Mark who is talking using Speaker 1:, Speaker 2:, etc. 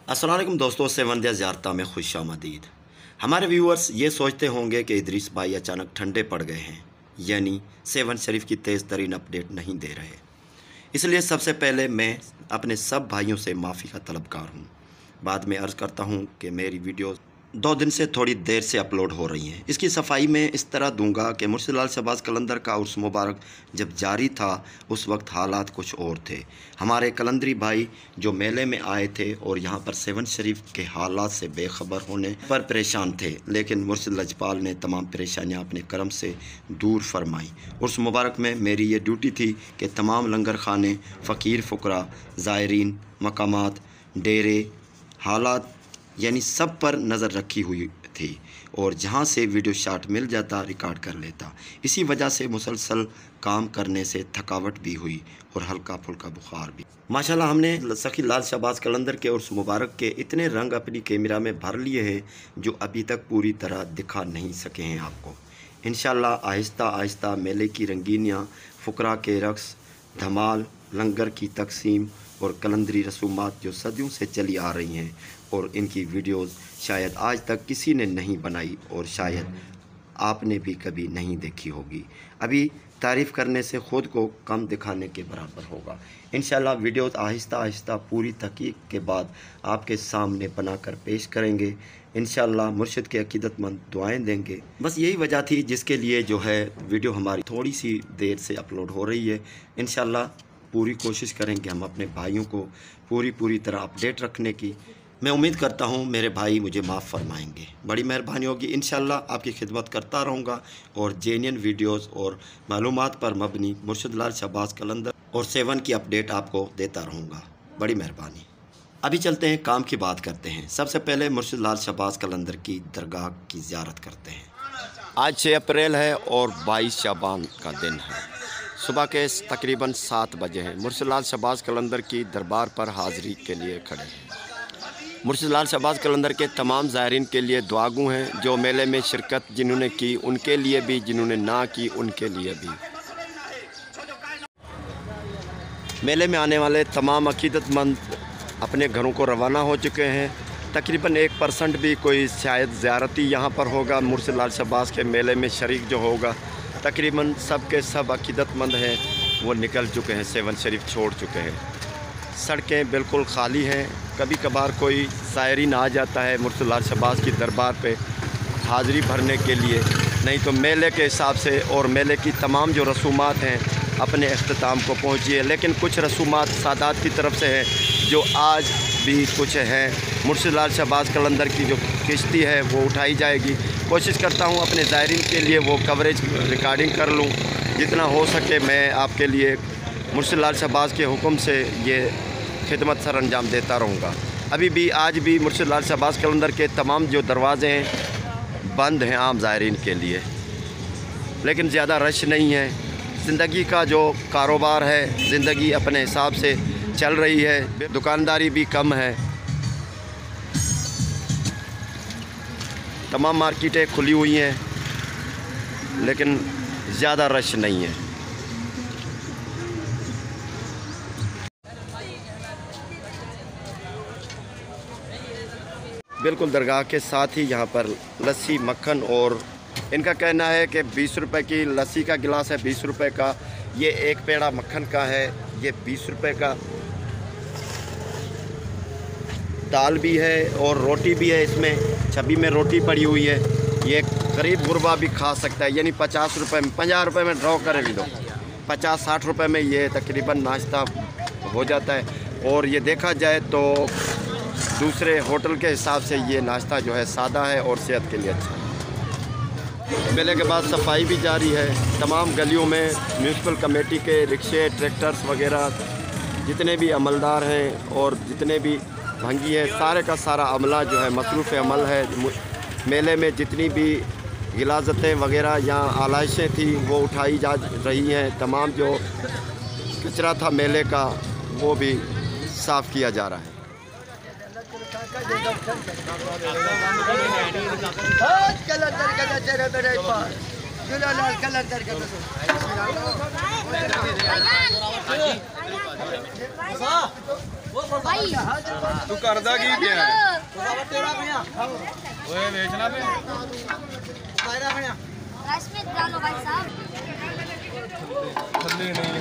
Speaker 1: अस्सलाम वालेकुम दोस्तों, सेवंदिया ज़ियारता में खुश आमदीद। हमारे व्यूअर्स ये सोचते होंगे कि इदरीस भाई अचानक ठंडे पड़ गए हैं, यानी सेवन शरीफ की तेज़ तरीन अपडेट नहीं दे रहे। इसलिए सबसे पहले मैं अपने सब भाइयों से माफ़ी का तलबगार हूँ। बाद में अर्ज़ करता हूँ कि मेरी वीडियो 2 दिन से थोड़ी देर से अपलोड हो रही हैं। इसकी सफाई में इस तरह दूंगा कि मुर्शिद लाल शहबाज कलंदर का उर्स मुबारक जब जारी था उस वक्त हालात कुछ और थे। हमारे कलंदरी भाई जो मेले में आए थे और यहाँ पर सेवन शरीफ के हालात से बेखबर होने पर परेशान थे, लेकिन मुर्शिद लजपाल ने तमाम परेशानियाँ अपने करम से दूर फरमाई। उर्स मुबारक में मेरी ये ड्यूटी थी कि तमाम लंगर खाने, फ़कीर फ़ुकरा, ज़ायरीन, मकामात, डेरे, हालात यानी सब पर नज़र रखी हुई थी और जहाँ से वीडियो शॉट मिल जाता रिकॉर्ड कर लेता। इसी वजह से मुसलसल काम करने से थकावट भी हुई और हल्का फुल्का बुखार भी। माशाल्लाह हमने सखी लाल शहबाज कलंदर के उर्स मुबारक के इतने रंग अपनी कैमरा में भर लिए हैं जो अभी तक पूरी तरह दिखा नहीं सके हैं आपको। इंशाल्लाह आहिस्ता आहिस्ता मेले की रंगीनियाँ, फुकरा के रक़्स, धमाल, लंगर की तकसीम और कलंदरी रसूमात जो सदियों से चली आ रही हैं और इनकी वीडियोस शायद आज तक किसी ने नहीं बनाई और शायद आपने भी कभी नहीं देखी होगी। अभी तारीफ़ करने से ख़ुद को कम दिखाने के बराबर होगा। इंशाल्लाह वीडियोस आहिस्ता आहिस्ता पूरी तहकीक के बाद आपके सामने बनाकर पेश करेंगे। इंशाल्लाह मुर्शिद के अकीदतमंद दुआएं देंगे। बस यही वजह थी जिसके लिए जो है वीडियो हमारी थोड़ी सी देर से अपलोड हो रही है। इंशाल्लाह पूरी कोशिश करेंगे हम अपने भाइयों को पूरी तरह अपडेट रखने की। मैं उम्मीद करता हूं मेरे भाई मुझे माफ़ फरमाएंगे, बड़ी मेहरबानी होगी। इंशाल्लाह आपकी खिदमत करता रहूँगा और जेन्युइन वीडियोस और मालूमात पर मबनी मुर्शिद लाल शहबाज कलंदर और सेवन की अपडेट आपको देता रहूँगा, बड़ी मेहरबानी। अभी चलते हैं, काम की बात करते हैं। सबसे पहले मुर्शिद लाल शहबाज कलंदर की दरगाह की ज़ियारत करते हैं। आज 6 अप्रैल है और 22 शाबान का दिन है। सुबह के तकरीबन 7 बजे हैं। मुर्शिद लाल शहबाज कलंदर की दरबार पर हाज़िरी के लिए खड़े हैं। मुर्शिद लाल शहबाज कलंदर के तमाम ज़ायरीन के लिए दुआगू हैं, जो मेले में शिरकत जिन्होंने की उनके लिए भी, जिन्होंने ना की उनके लिए भी। मेले में आने वाले तमाम अकीदतमंद अपने घरों को रवाना हो चुके हैं। तकरीबन 1% भी कोई शायद ज़ियारती यहाँ पर होगा। मुर्शिद लाल शहबाज के मेले में शरीक जो होगा, तकरीबन सब के सब अकीदतमंद हैं वो निकल चुके हैं, सेवन शरीफ छोड़ चुके हैं। सड़कें बिल्कुल खाली हैं। कभी कभार कोई ज़ायरीन आ जाता है मुर्शिद लाल शहबाज की दरबार पे हाज़िरी भरने के लिए, नहीं तो मेले के हिसाब से और मेले की तमाम जो रसूमात हैं अपने अख्ताम को पहुँची है। लेकिन कुछ रसूमात सादात की तरफ से हैं जो आज भी कुछ हैं। मुर्शिद लाल शहबाज कलंदर की जो किश्ती है वो उठाई जाएगी। कोशिश करता हूँ अपने ज़ायरीन के लिए वो कवरेज रिकॉर्डिंग कर लूँ, जितना हो सके मैं आपके लिए मुर्शिद लाल शहबाज के हुक्म से ये खिदमत सर अंजाम देता रहूँगा। अभी भी आज भी मुर्शिद लाल शहबाज कलंदर के तमाम जो दरवाज़े हैं बंद हैं आम ज़ायरीन के लिए, लेकिन ज़्यादा रश नहीं है। ज़िंदगी का जो कारोबार है, ज़िंदगी अपने हिसाब से चल रही है, दुकानदारी भी कम है, तमाम मार्केटें खुली हुई हैं, लेकिन ज़्यादा रश नहीं है। बिल्कुल दरगाह के साथ ही यहाँ पर लस्सी, मक्खन और इनका कहना है कि 20 रुपए की लस्सी का गिलास है, 20 रुपए का। ये एक पेड़ा मक्खन का है, ये 20 रुपए का। दाल भी है और रोटी भी है, इसमें छबी में रोटी पड़ी हुई है। ये गरीब गुरबा भी खा सकता है, यानी 50 रुपये में, 50 रुपये में ड्रॉ कर भी दो, 50-60 रुपये में ये तकरीबन नाश्ता हो जाता है। और ये देखा जाए तो दूसरे होटल के हिसाब से ये नाश्ता जो है सादा है और सेहत के लिए अच्छा है। मेले के बाद सफाई भी जारी है। तमाम गलियों में म्यूनसिपल कमेटी के रिक्शे, ट्रैक्टर्स वगैरह जितने भी अमलदार हैं और जितने भी भंगी है, सारे का सारा अमला जो है मसरूफ़ अमल है। मेले में जितनी भी गिलाज़तें वगैरह या आलाइशें थी वो उठाई जा रही हैं। तमाम जो कचरा था मेले का वो भी साफ़ किया जा रहा है।
Speaker 2: भाई
Speaker 3: तू करदा की पिया ओए बेचना पे
Speaker 2: राइस में डालो भाई साहब।
Speaker 3: थल्ले नहीं